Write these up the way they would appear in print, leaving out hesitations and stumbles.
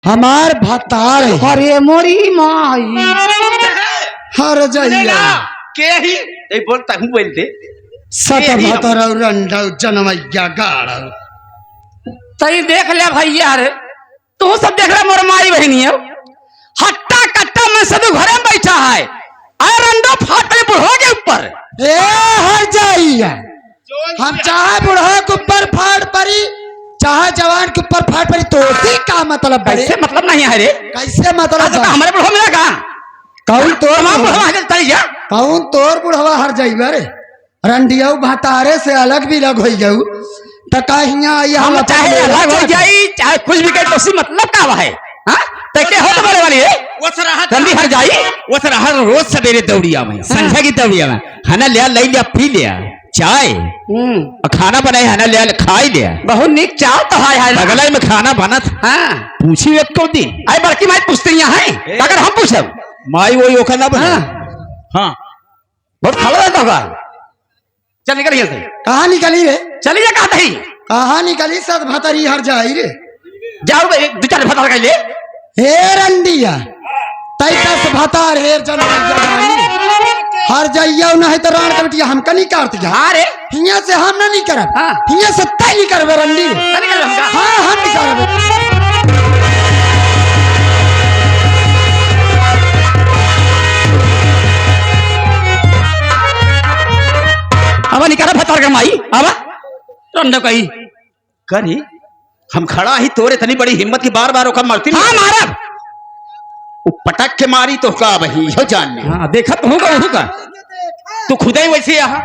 हमार भतार है। अरे मोरी माई हर जइया के ही ए बोलता हूं बोलते सत भतर रंडा जनमैया गाड़ सही देख लिया भाई यार, तू सब देख रहा मोर माई बहनी है। हट्टा कट्टा में सब घरे में बैठा है, अरे रंडो फाटे बुढ़ो के ऊपर। ए हर जाइया हम चाहे बुढ़ा के ऊपर फाड़ पड़ी चाहे जवान के ऊपर फाड़ पड़ी तो का मतलब बड़े कैसे मतलब नहीं है रे? कैसे मतलब तो हमारे बुढ़ो मिला कहां? कौन तोर तमाम बुढ़वा है चल जा। कौन तोर बुढ़वा हर जाइबा रे रंडिया भतारे से अलग भी लग हो जाऊ तो कहिया हम चाहे अलग हो जाई चाहे कुछ भी कहे तो सी मतलब का है। हां तो के हो तो बोले वाली है वो सराह जल्दी हट जाई। वो सराह रोज सवेरे दौड़िया में संध्या की दौड़िया में खाना ले लिया पी लिया चाय खाना बनाए है ना ले खाई लिया बहुत निक चाव तो है बगल में खाना बना था। हां पूछी एक को दिन आई बड़की माई पूछती यहाँ है अगर हम पूछब माई वही ओखा ना बना। हाँ बहुत खड़ा रहता होगा। चल निकल यहाँ से। कहाँ निकली रे चली जा कहा थी कहाँ निकली सत भतरी हर जाई रे जाओ दो चार भतार कर ले हे रंडिया तई 10 भतार हेर जनमैया हर जाइया नहीं तो रान कबटिया हमका नहीं काट जा। हाँ रे हिया से हम नहीं करब। हाँ हिया से तय नहीं करबे रंडी निकल हमका। हाँ हम नहीं करबे। अब निकाला भतार का माई अब रंडो कही करी हम खड़ा ही तोरे इतनी बड़ी हिम्मत की बार बार ओखा मारती। हाँ मारब वो पटक के मारी तो का वही हो जानने। हाँ देखा तू का तू खुद ही वैसे यहाँ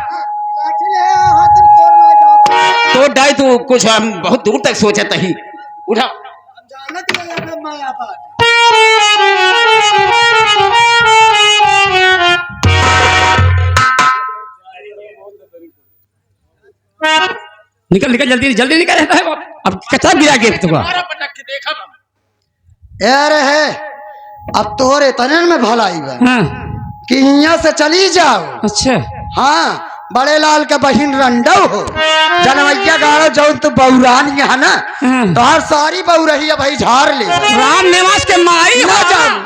तो डाय तू कुछ हम बहुत दूर तक सोचा ही उठा निकल निकल जल्दी जल्दी निकल रहता है अब कच्चा गिरा के तुका अरे है अब तोरे तने में भलाई बा हाँ कि हिया से चली जाओ। अच्छा हाँ बड़े लाल का बहिन रंडो हो जनमैया गाड़ो जो तू बहुरान यहाँ ना तो हर सारी बहु रही है भाई झाड़ ले राम निवास के माई हो जाओ।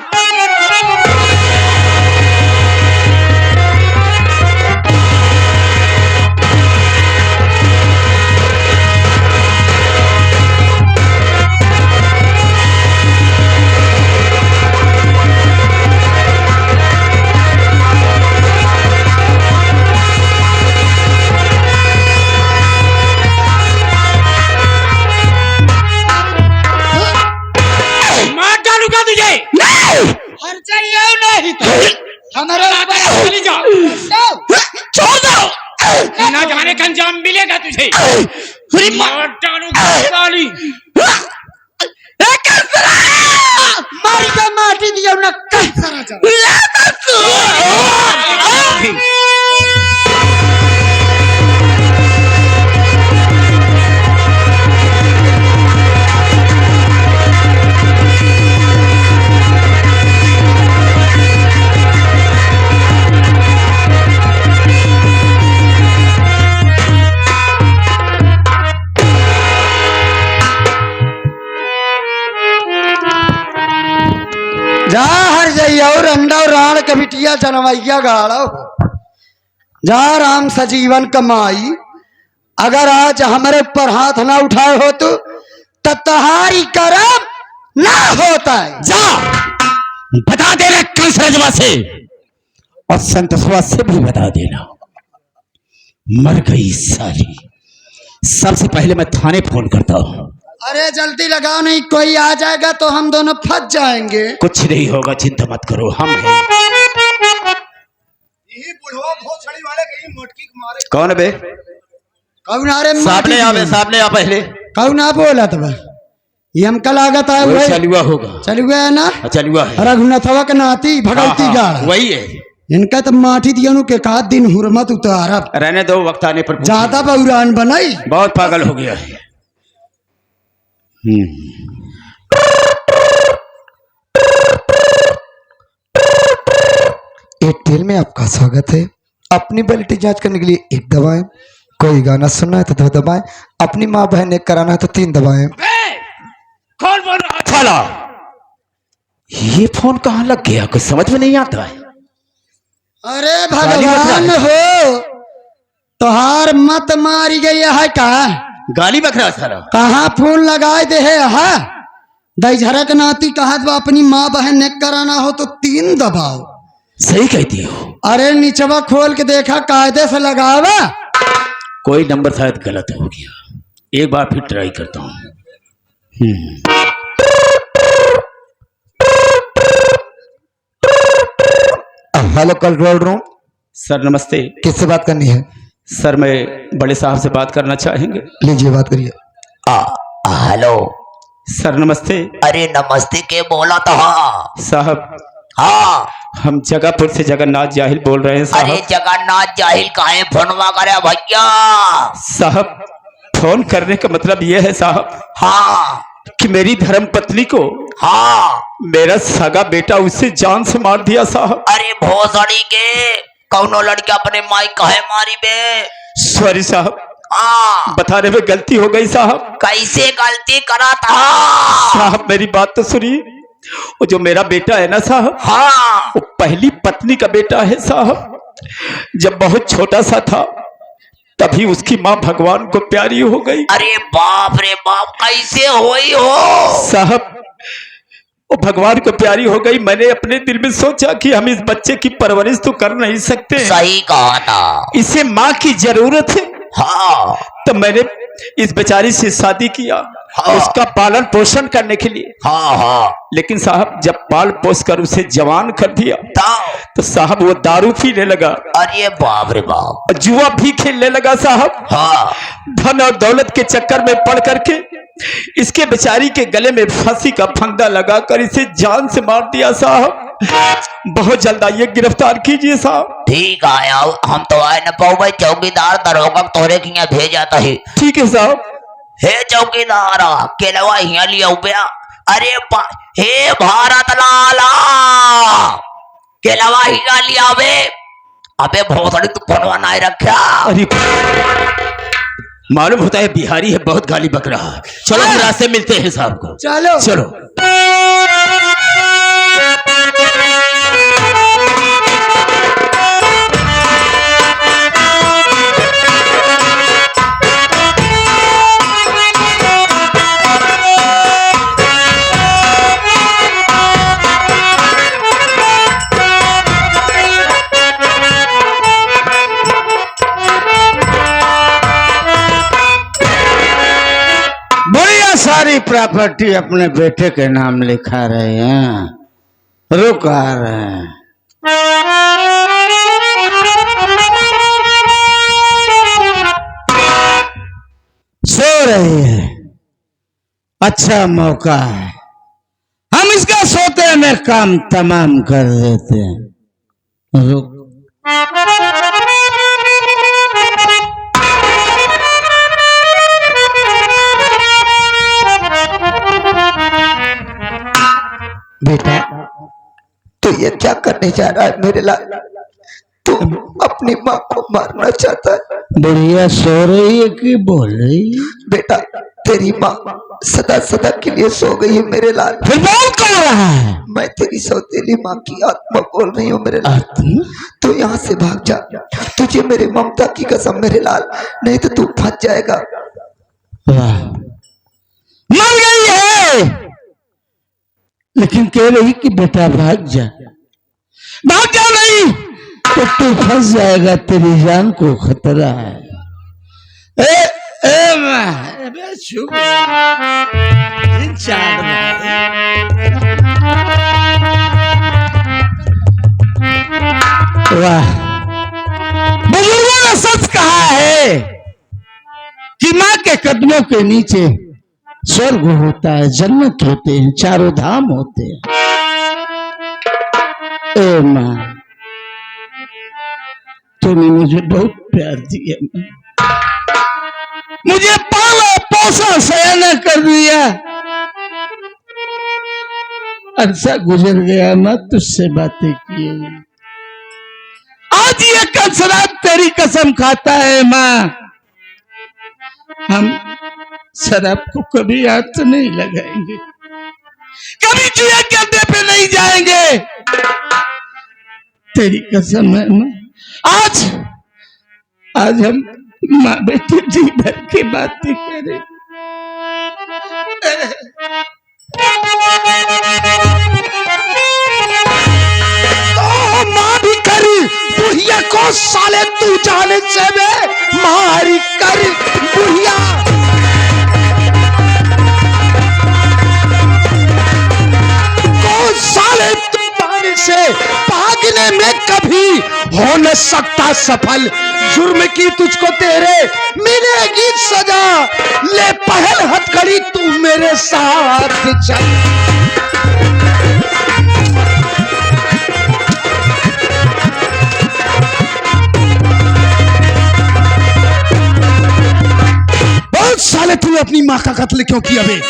हर जाइए नहीं तो हमारे चली जाओ छोड़ दो ना जाने का अंजाम मिलेगा तुझे। मार का माटी दिया ना कैसा जा हर जाइए और अंडा और राण कबिटिया जनमैया गाड़ो जा राम सजीवन कमाई। अगर आज हमारे ऊपर हाथ ना उठाए हो तो तहारी करम ना होता है। जा बता देना कंसरजवा से और संतसवा से भी बता देना मर गई साली। सबसे पहले मैं थाने फोन करता हूँ। अरे जल्दी लगाओ नहीं कोई आ जाएगा तो हम दोनों फंस जाएंगे। कुछ नहीं होगा चिंता मत करो हम हैं। यही बुढ़वा भोसड़ी वाले कहीं मोटकी के मारे कौन बे कौन अरे सामने आ पहले कौन आ बोला था ये हमका लागत है वही चलुआ होगा। चलुआ है ना चलुआ है रघुनाथवा के नाती भगवती गाड़ वही है। इनका तो माटी दिया के का दिन हुरमत उतारा रहने दो वक्त आने पर ज्यादा बहुरान बनाई बहुत पागल हो गया है। एयरटेल में आपका स्वागत है। अपनी वैलिडिटी जांच करने के लिए 1 दबाएं, कोई गाना सुनना है तो 2 दबाएं, अपनी माँ बहन एक कराना है तो 3 दबाएं। कौन बोल रहा था? ये फोन कहाँ लग गया, कुछ समझ में नहीं आता है। अरे गाली मत भगवान रहा हो, तोहार मत मारी गई है का? गाली बक रहा सारा। कहाँ फोन लगाए दे है दई झरक नाती कहत बा अपनी माँ बहन ने कराना हो तो 3 दबाओ। सही कहती हो। अरे नीचवा खोल के देखा, कायदे से लगावा। कोई नंबर शायद गलत हो गया, एक बार फिर ट्राई करता हूँ। Hello control room. सर नमस्ते। किससे बात करनी है? सर मैं बड़े साहब से बात करना चाहेंगे। लीजिए बात करिए। हेलो। सर नमस्ते। अरे नमस्ते के बोला था? साहब हाँ, हम जगहपुर से जगन्नाथ जाहिल बोल रहे हैं अरे साहब। जगन्नाथ जाहिल काहे फोनवा करे भैया? साहब फोन करने का मतलब यह है साहब हाँ कि मेरी धर्म पत्नी को हाँ। मेरा सगा बेटा उससे जान से मार दिया साहब। अरे भोसड़ी के कौनो लड़का अपने माई काहे मारी बे? सॉरी साहब, हाँ, बताने में गलती हो गई साहब। कैसे गलती करा था? साहब मेरी बात तो सुनिए, वो जो मेरा बेटा है ना साहब, हाँ वो पहली पत्नी का बेटा है साहब। जब बहुत छोटा सा था तभी उसकी माँ भगवान को प्यारी हो गई। अरे बाप रे बाप, कैसे हुई हो? साहब वो भगवान को प्यारी हो गई। मैंने अपने दिल में सोचा कि हम इस बच्चे की परवरिश तो कर नहीं सकते, सही कहा था। इसे माँ की जरूरत है। हाँ तो मैंने इस बेचारी से शादी किया, हाँ। उसका पालन पोषण करने के लिए। हाँ हाँ। लेकिन साहब जब पाल पोस कर उसे जवान कर दिया तो साहब वो दारू पीने लगा, अरे बाप रे बाप। जुआ भी खेलने लगा साहब। हाँ धन और दौलत के चक्कर में पड़ करके इसके बेचारी के गले में फांसी का फंदा लगाकर इसे जान से मार दिया साहब। बहुत जल्द आइए, गिरफ्तार कीजिए साहब। ठीक है, हम तो आए न पाओ भाई, चौकीदार दरोगा तोरे की यहाँ भेजा था ही। ठीक है साहब। हे चौकीदार केलवा यहाँ लिया उबया। अरे हे भारत लाला केलवा यहाँ लिया बे। अबे भोसड़ी तू फोनवा नहीं रखा? अरे मालूम होता है बिहारी है, बहुत गाली बक रहा है। चलो हम रास्ते मिलते हैं साहब को। चलो चलो। बढ़िया सारी प्रॉपर्टी अपने बेटे के नाम लिखा रहे हैं, रुका रहे हैं। सो रही है, अच्छा मौका है, हम इसका सोते में काम तमाम कर देते हैं। रुक। बेटा तू ये क्या करने जा रहा है मेरे लाल? तू अपनी माँ को मारना चाहता है? बढ़िया सो रही है कि बोल रही है? बेटा तेरी माँ सदा सदा के लिए सो गई है मेरे लाल। फिर बोल कौन रहा है? मैं तेरी सौतेली माँ की आत्मा बोल रही हूँ मेरे लाल। आत्मा? तू यहाँ से भाग जा, तुझे मेरे ममता की कसम मेरे लाल, नहीं तो तू फंस जाएगा। वाह, मर गई है लेकिन कह रही कि बेटा भाग जा। भाग जा नहीं तो तू फंस जाएगा, तेरी जान को खतरा है। अबे चुप। इन चार वाह, बुजुर्गों ने सच कहा है कि माँ के कदमों के नीचे स्वर्ग होता है, जन्नत होते हैं, चारों धाम होते हैं। ए माँ, तूने मुझे बहुत प्यार दिया, मुझे पाला पोसा सयाना कर दिया। अरसा गुजर गया माँ तुझसे बातें किए, आज ये कसरत तेरी कसम खाता है माँ, हम शराब को कभी हाथ नहीं लगाएंगे। कभी जुए के अड्डे पे नहीं जाएंगे। तेरी कसम है माँ, आज हम माँ बेटी जी भर की बातें करें। तो माँ भी करी बुढ़िया को साले तू जाने से बे मारी कर बुढ़िया। को साले तू जाने से भागने में कभी हो न सकता सफल। जुर्म की तुझको तेरे मिलेगी सजा। ले पहल हथकड़ी तू मेरे साथ चल। बहुत साले तूने अपनी माँ का कत्ल क्यों किया बे?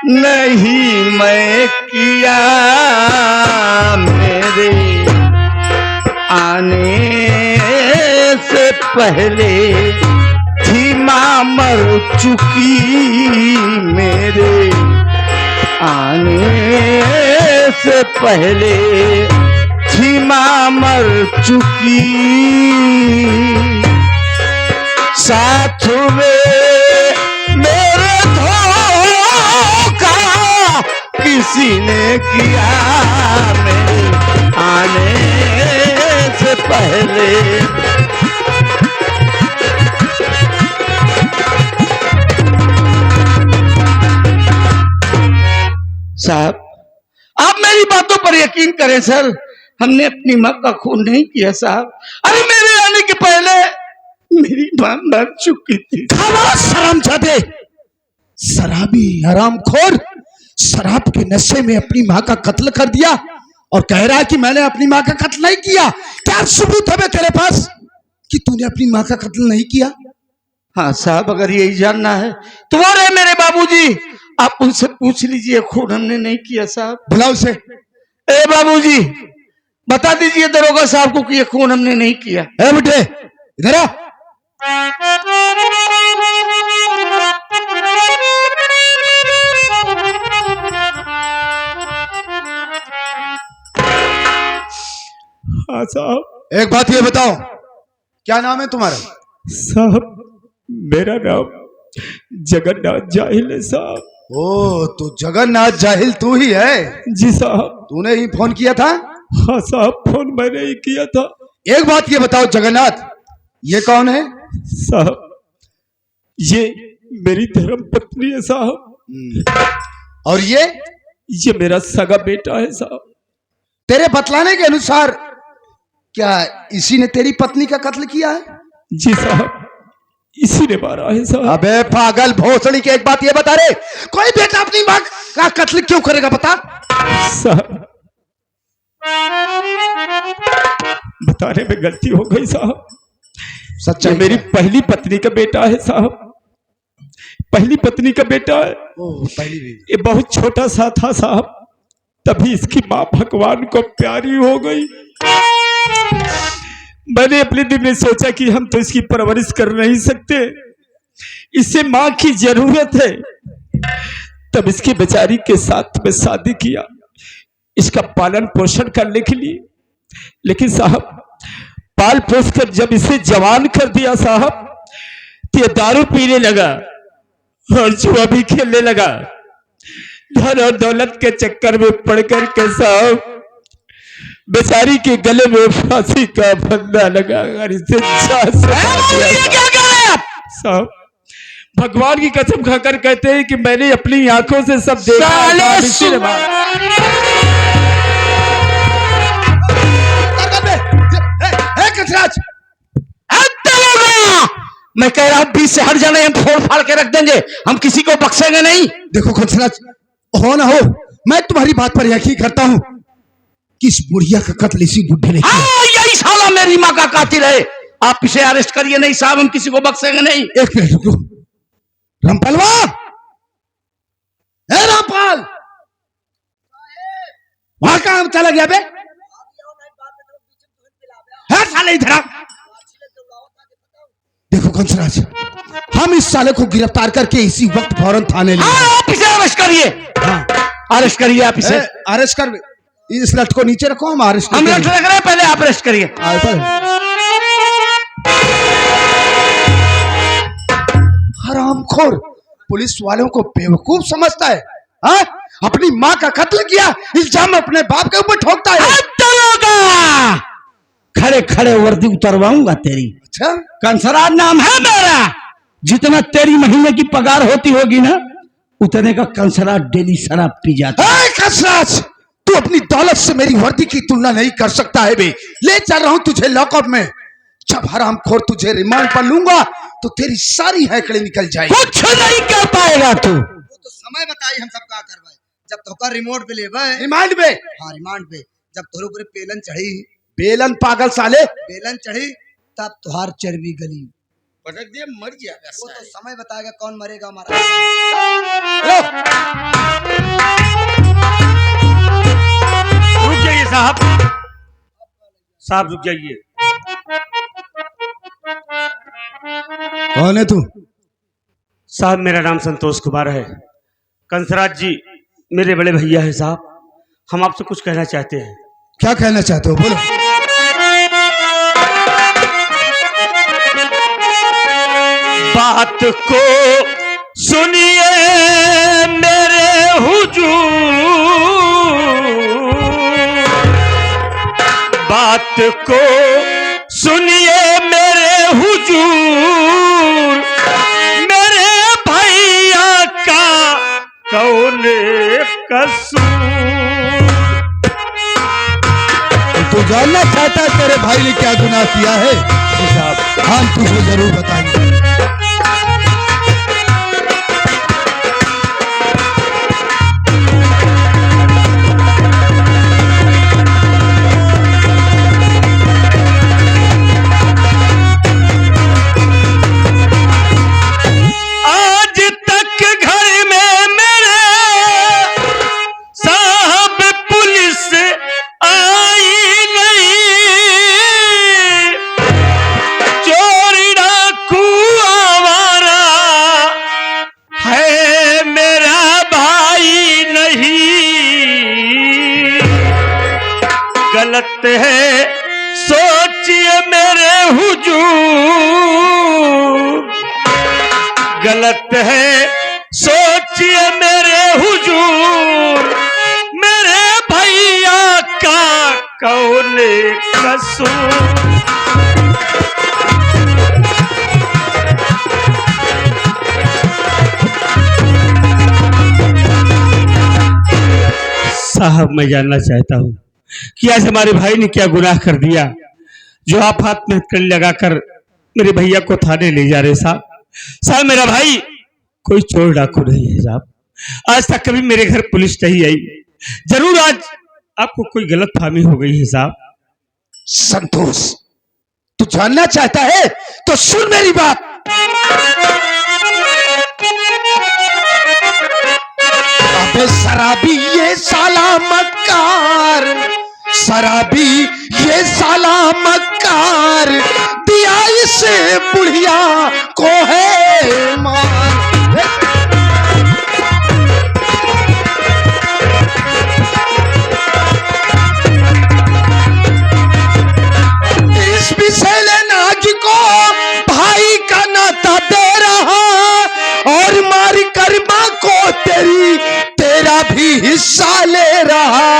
नहीं मैं किया, मेरे आने से पहले थी माँ मर चुकी। मेरे आने से पहले थी माँ मर चुकी। साथ में मेरे धोखा किसी ने किया। मेरे आने से पहले साहब, आप मेरी बातों पर यकीन करें सर, हमने अपनी माँ का खून नहीं किया साहब। अरे मेरे आने के पहले मेरी माँ मर चुकी थी। खामोश शर्मजादे, शराबी हरामखोर, शराब के नशे में अपनी माँ का कत्ल कर दिया और कह रहा है कि मैंने अपनी माँ का कत्ल नहीं किया। क्या सबूत है बे तेरे पास कि तूने अपनी माँ का कत्ल नहीं किया? हाँ साहब, अगर यही जानना है तो वो रहे मेरे बाबूजी, आप उनसे पूछ लीजिए। खून हमने नहीं किया साहब। बुलाओ उसे। ए बाबूजी, बता दीजिए दरोगा साहब को कि ये खून हमने नहीं किया। ए बेटे इधर आ। हाँ साहब। एक बात ये बताओ, क्या नाम है तुम्हारा? साहब, मेरा नाम जगन्नाथ जाहिल है साहब। ओ, तो जगन्नाथ जाहिल तू ही है? जी साहब। तूने ही फोन किया था? हाँ साहब, फोन मैंने ही किया था। एक बात ये बताओ जगन्नाथ, ये कौन है? साहब, ये मेरी धर्म पत्नी है साहब। और ये मेरा सगा बेटा है साहब। तेरे बतलाने के अनुसार क्या इसी ने तेरी पत्नी का कत्ल किया है? जी साहब, इसी ने मारा है साहब। अबे पागल भोसड़ी की एक बात ये बता रे, कोई बेटा अपनी मां का कत्ल क्यों करेगा बता? साहब, बताने में गलती हो गई साहब। सच्चा ये मेरी पहली पत्नी का बेटा है साहब। पहली पत्नी का बेटा है। पहली भी। ये बहुत छोटा सा था साहब, तभी इसकी माँ भगवान को प्यारी हो गई। मैंने अपने दिल में सोचा कि हम तो इसकी परवरिश कर नहीं सकते, इसे माँ की जरूरत है। तब इसकी बेचारी के साथ में शादी किया, इसका पालन पोषण करने के लिए। लेकिन साहब, पाल पोस कर जब इसे जवान कर दिया साहब, तो ये दारू पीने लगा और जुआ भी खेलने लगा। धन और दौलत के चक्कर में पड़कर के साहब बेचारी के गले में फांसी का फंदा लगा और इसे साहब, भगवान की कसम खाकर कहते हैं कि मैंने अपनी आंखों से सब देखा। मैं कह रहा हूं बीच से हट जाना, हम फोड़ फाड़ के रख देंगे, हम किसी को बख्शेंगे नहीं। देखो कंसराज, हो ना हो, मैं तुम्हारी बात पर यकीन करता हूँ कि इस बुढ़िया का कत्ल इसी बुढ़े ने किया। हाँ, यही साला मेरी माँ का कातिल है। आप इसे अरेस्ट करिए, नहीं साहब हम किसी को बख्शेंगे नहीं। एक मिनट रुको, रामपालवा, ए रामपाल, वहां कहां चला गया बे? है साले इधर आ। देखो कंसराज, हम इस साले को गिरफ्तार करके इसी वक्त फौरन थाने ले हाँ, आप इसे अरेस्ट करिए। हाँ, अरेस्ट करिए आप इसे। अरेस्ट कर, इस लट को नीचे रखो, हम अरेस्ट हम लट रख रहे हैं, पहले आप अरेस्ट करिए। हरामखोर पुलिस वालों को बेवकूफ समझता है। हाँ? अपनी माँ का कत्ल किया, इल्जाम अपने बाप के ऊपर ठोकता है। खड़े खड़े वर्दी उतरवाऊंगा तेरी। अच्छा, कंसराज नाम है मेरा। जितना तेरी महीने की पगार होती होगी ना, उतने का कंसराज डेली शराब पी जाता है। कंसराज, तू अपनी दौलत से मेरी वर्दी की तुलना नहीं कर सकता है बे। ले चल रहा हूं तुझे लॉकअप में। जब हरामखोर तुझे रिमांड पर लूंगा तो तेरी सारी हैकड़े निकल जाएगी। कुछ नहीं कर पाएगा तू। तो समय बताई हम सब का करवाए। जब तोका रिमोट पे लेबे, रिमांड पे, हाँ रिमांड पे, जब तोरे ऊपर पेलन चढ़ी, बेलन पागल साले, पेलन चढ़ी, तब तुहार चर्बी गली। पटक दिया, मर गया। वो तो समय बताएगा कौन मरेगा हमारा। रुक जाइए साहब, साहब रुक जाइए। कौन है तू? साहब मेरा नाम संतोष कुमार है। कंसराज जी मेरे बड़े भैया हैं साहब, हम आपसे कुछ कहना चाहते हैं। क्या कहना चाहते हो, बोलो। बात को सुनिए मेरे हुजूर, बात को सुनिए मेरे हुजूर, मेरे भैया का कौन कसूर। तू जानना चाहता है तेरे भाई ने क्या गुनाह किया है? साहब हम तुझे जरूर बताएंगे। आज तक घर में मेरे साहब पुलिस आई नहीं, चोर डाकू आवारा है मेरा भाई नहीं। गलत है सोचिए मेरे हुजूर, गलत है सोचिए मेरे हुजूर, मेरे भैया का कौन कसूर। साहब मैं जानना चाहता हूँ कि आज हमारे भाई ने क्या गुनाह कर दिया जो आप हाथ में हथकड़ी लगाकर मेरे भैया को थाने ले जा रहे। साहब साहब मेरा भाई कोई चोर डाकू नहीं है साहब, आज तक कभी मेरे घर पुलिस नहीं आई। जरूर आज आपको कोई गलत फहमी हो गई है साहब। संतोष, तू जानना चाहता है तो सुन मेरी बात। अबे शराबी ये साला मक्कार, शराबी ये साला मक्कार, दिया इसे बुढ़िया को है मार। इस विषय नागी को भाई का नाता दे रहा, और मार कर मां को तेरा भी हिस्सा ले रहा।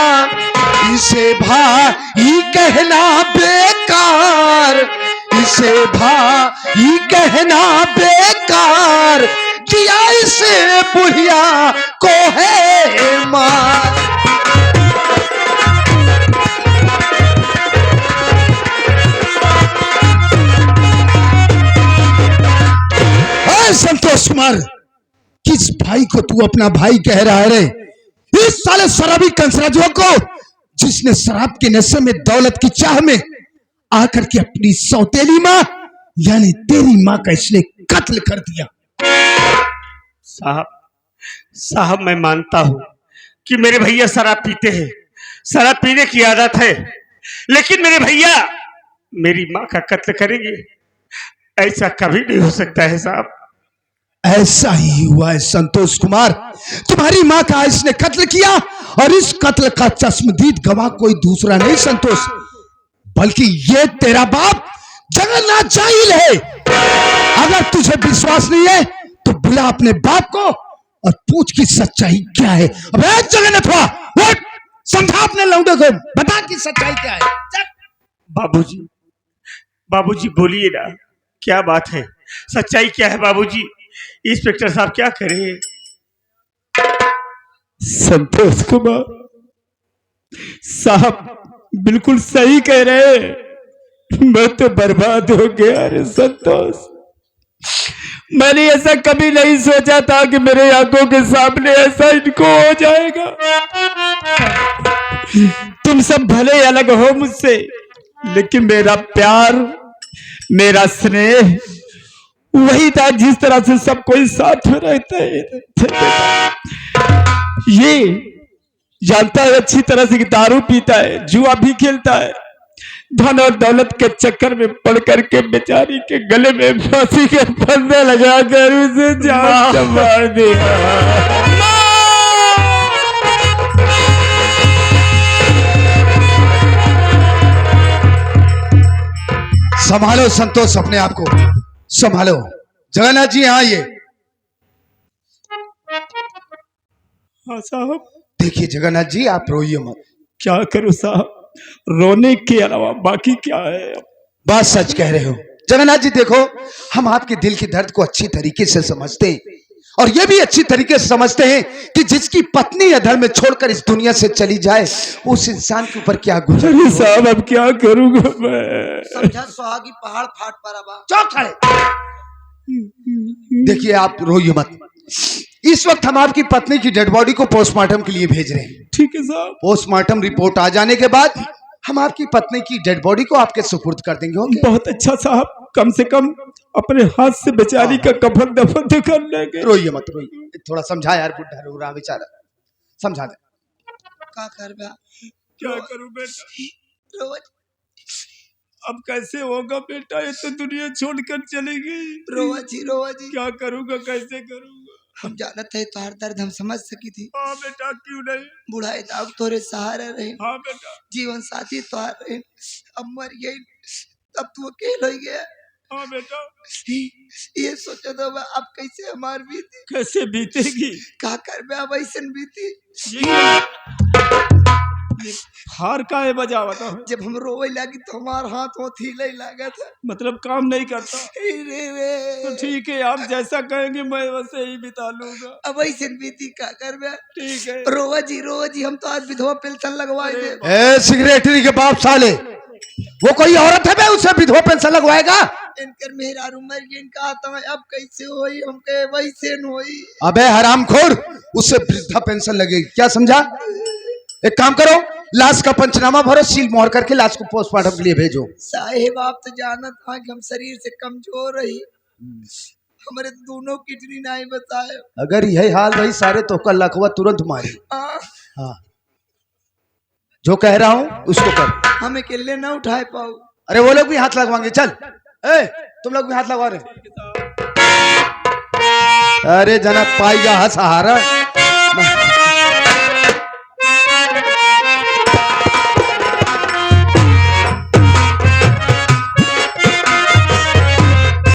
इसे भाई कहना बेकार, इसे भाई कहना बेकार, किया इसे बुढ़िया को है मार। संतोष कुमार, किस भाई को तू अपना भाई कह रहा है रे? इस साले शराबी कंसराजुआ को, जिसने शराब के नशे में दौलत की चाह में आकर के अपनी सौतेली माँ यानी तेरी माँ का इसने कत्ल कर दिया। साहब मैं मानता हूं कि मेरे भैया शराब पीते हैं, शराब पीने की आदत है, लेकिन मेरे भैया मेरी माँ का कत्ल करेंगे, ऐसा कभी नहीं हो सकता है साहब। ऐसा ही हुआ है संतोष कुमार, तुम्हारी माँ का इसने कत्ल किया और इस कत्ल का चश्मदीद गवाह कोई दूसरा नहीं संतोष, बल्कि ये तेरा बाप जगन्नाथ जाहिल है। अगर तुझे विश्वास नहीं है तो बुला अपने बाप को और पूछ की सच्चाई क्या है। अबे जगन्नाथ हुआ, उठ, समझा अपने लौंडे को, बता की सच्चाई क्या है। चल। बाबूजी बोलिए ना, क्या बात है, सच्चाई क्या है बाबूजी? इंस्पेक्टर साहब क्या करें? संतोष कुमार साहब बिल्कुल सही कह रहे हैं, मैं तो बर्बाद हो गया रे संतोष। मैंने ऐसा कभी नहीं सोचा था कि मेरे आंखों के सामने ऐसा इनको हो जाएगा। तुम सब भले अलग हो मुझसे, लेकिन मेरा प्यार, मेरा स्नेह वही था जिस तरह से सब कोई साथ में रहता है। ये जानता है अच्छी तरह से कि दारू पीता है, जुआ भी खेलता है, धन और दौलत के चक्कर में पड़ करके बेचारी के गले में फांसी के फंदे लगाकर उसे जान से मार दिया। संभालो संतोष, अपने आप को संभालो। जगन्नाथ जी यहाँ आइए। हाँ साहब। देखिए जगन्नाथ जी, आप रोइए मत। क्या करूं साहब, रोने के अलावा बाकी क्या है? बात सच कह रहे हो जगन्नाथ जी। देखो, हम आपके दिल के दर्द को अच्छी तरीके से समझते हैं और ये भी अच्छी तरीके से समझते हैं कि जिसकी पत्नी अधर में छोड़कर इस दुनिया से चली जाए, उस इंसान के ऊपर क्या गुजरे। साहब अब क्या करूंगा मैं? समझा सुहागी पहाड़ फाट पर अब चौक खड़े। देखिए आप रोइए मत। इस वक्त हम आपकी पत्नी की डेड बॉडी को पोस्टमार्टम के लिए भेज रहे हैं। ठीक है साहब। पोस्टमार्टम रिपोर्ट आ जाने के बाद हम आपकी पत्नी की डेड बॉडी को आपके सुपुर्द कर देंगे। ओके? बहुत अच्छा साहब, कम से कम अपने हाथ से बेचारी का कफन दफन तो कर लेंगे। रोइए मत, रोइए। थोड़ा समझा यार, बुढ़ा रो रहा बेचारा, समझा दे। का कर बा क्या करूं बेटा, रोज अब कैसे होगा बेटा, ये तो दुनिया छोड़कर चली गई। रोवा जी क्या करूंगा, कैसे करूंगा? हम जानते हैं तुम्हारा दर्द हम समझ सकी थी। हाँ बेटा, क्यों नहीं। बुढ़ाई दाग तोरे सहारे रहे, हाँ बेटा। जीवन साथी तुहार रहे, अब मर गई, अब तू अकेले हो गया। हाँ बेटा। ये सोचो तो अब कैसे हमार बीती, कैसे बीतेगी? का कर बे अब ऐसे बीती। हार का है बजा बताओ। जब हम रोवे लगी तो हमार हाथ हो थीले लगा था, मतलब काम नहीं करता। रे तो ठीक है, आप जैसा कहेंगे मैं वैसे ही बिता लूंगा। अब ऐसे बीती का कर बे। ठीक है। रोवा जी हम तो आज विधवा पेंशन लगवाए दे। ए सिगरेटरी के बाप साले, वो कोई औरत है बे उसे विधवा पेंशन लगवाएगा? इनकर मेहरारू मर गई, इनका आता है, अब कैसे होई, हमके वैसे न होई। अबे हरामखोर, उससे वृद्धा पेंशन लगेगी, क्या समझा? एक काम करो, लाश का पंचनामा भरो, सील मोहर करके लाश को पोस्टमार्टम के लिए भेजो। साहेब आप तो जानत था कि हम शरीर से कमजोर रही, हमारे दोनों किडनी नहीं बताए। अगर यही हाल रही सारे तो कल लखवा तुरंत मारी। हाँ, जो कह रहा हूँ उसको कर। हम अकेले न उठाए पाओ। अरे वो लोग भी हाथ लगवाएंगे, चल। ए, तुम लोग भी हाथ लगवा रहे। अरे जना पाएगा सहारा।